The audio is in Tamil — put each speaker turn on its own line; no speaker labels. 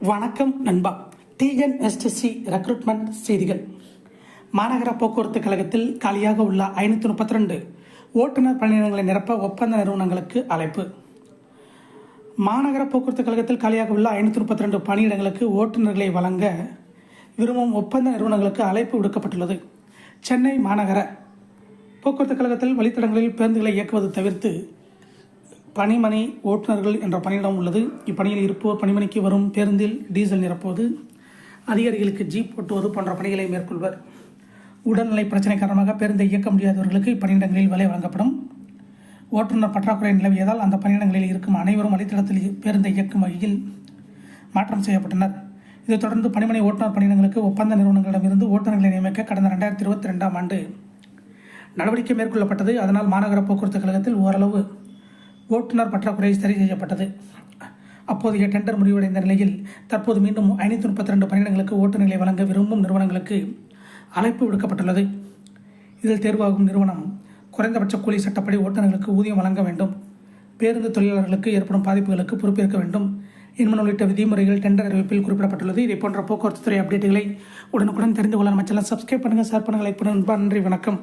வணக்கம் நண்பா. டிஎன்எஸ்டிசி ரெக்ரூட்மெண்ட் செய்திகள். மாநகர போக்குவரத்து கழகத்தில் காலியாக உள்ள 532 ஓட்டுநர் பணியிடங்களை நிரப்ப ஒப்பந்த நிறுவனங்களுக்கு அழைப்பு. மாநகர போக்குவரத்து கழகத்தில் காலியாக உள்ள 532 பணியிடங்களுக்கு ஓட்டுநர்களை வழங்க விரும்பும் ஒப்பந்த நிறுவனங்களுக்கு அழைப்பு விடுக்கப்பட்டுள்ளது. சென்னை மாநகர போக்குவரத்து கழகத்தில் வழித்தடங்களில் பேருந்துகளை இயக்குவது தவிர்த்து பணிமனை ஓட்டுநர்கள் என்ற பணியிடம் உள்ளது. இப்பணியில் இருப்போர் பணிமனைக்கு வரும் பேருந்தில் டீசல் நிரப்புவது, அதிகாரிகளுக்கு ஜீப் ஓட்டுவது போன்ற பணிகளை மேற்கொள்வர். உடல்நிலை பிரச்சனை காரணமாக பேருந்தை இயக்க முடியாதவர்களுக்கு இப்பணியிடங்களில் வேலை வழங்கப்படும். ஓட்டுநர் பற்றாக்குறை நிலவியதால் அந்த பணியிடங்களில் இருக்கும் அனைவரும் வழித்தடத்தில் பேருந்தை இயக்கும் வகையில் மாற்றம் செய்யப்பட்டனர். இதைத் தொடர்ந்து பணிமனை ஓட்டுநர் பணியிடங்களுக்கு ஒப்பந்த நிறுவனங்களிடமிருந்து ஓட்டுநர்களை நியமிக்க கடந்த 2022ஆம் ஆண்டு நடவடிக்கை மேற்கொள்ளப்பட்டது. அதனால் மாநகர போக்குவரத்து கழகத்தில் ஓரளவு ஓட்டுநர் பற்றாக்குறை சரி செய்யப்பட்டது. அப்போதைய டெண்டர் முடிவடைந்த நிலையில் தற்போது மீண்டும் 532 பணியிடங்களுக்கு ஓட்டுநர்களை வழங்க விரும்பும் நிறுவனங்களுக்கு அழைப்பு விடுக்கப்பட்டுள்ளது. இதில் தேர்வாகும் நிறுவனம் குறைந்தபட்ச கூலி சட்டப்படி ஓட்டுநர்களுக்கு ஊதியம் வழங்க வேண்டும், பேருந்து தொழிலாளர்களுக்கு ஏற்படும் பாதிப்புகளுக்கு பொறுப்பேற்க வேண்டும் என்பன உள்ளிட்ட விதிமுறைகள் டெண்டர் அறிவிப்பில் குறிப்பிடப்பட்டுள்ளது. இதை போன்ற போக்குவரத்து துறை அப்டேட்டுகளை உடனுக்குடன் தெரிந்து கொள்ள நம்ம சேனல் சப்ஸ்கிரைப் பண்ணுங்கள், ஷேர் பண்ணுங்கள், லைக் பண்ணுங்கள். நன்றி, வணக்கம்.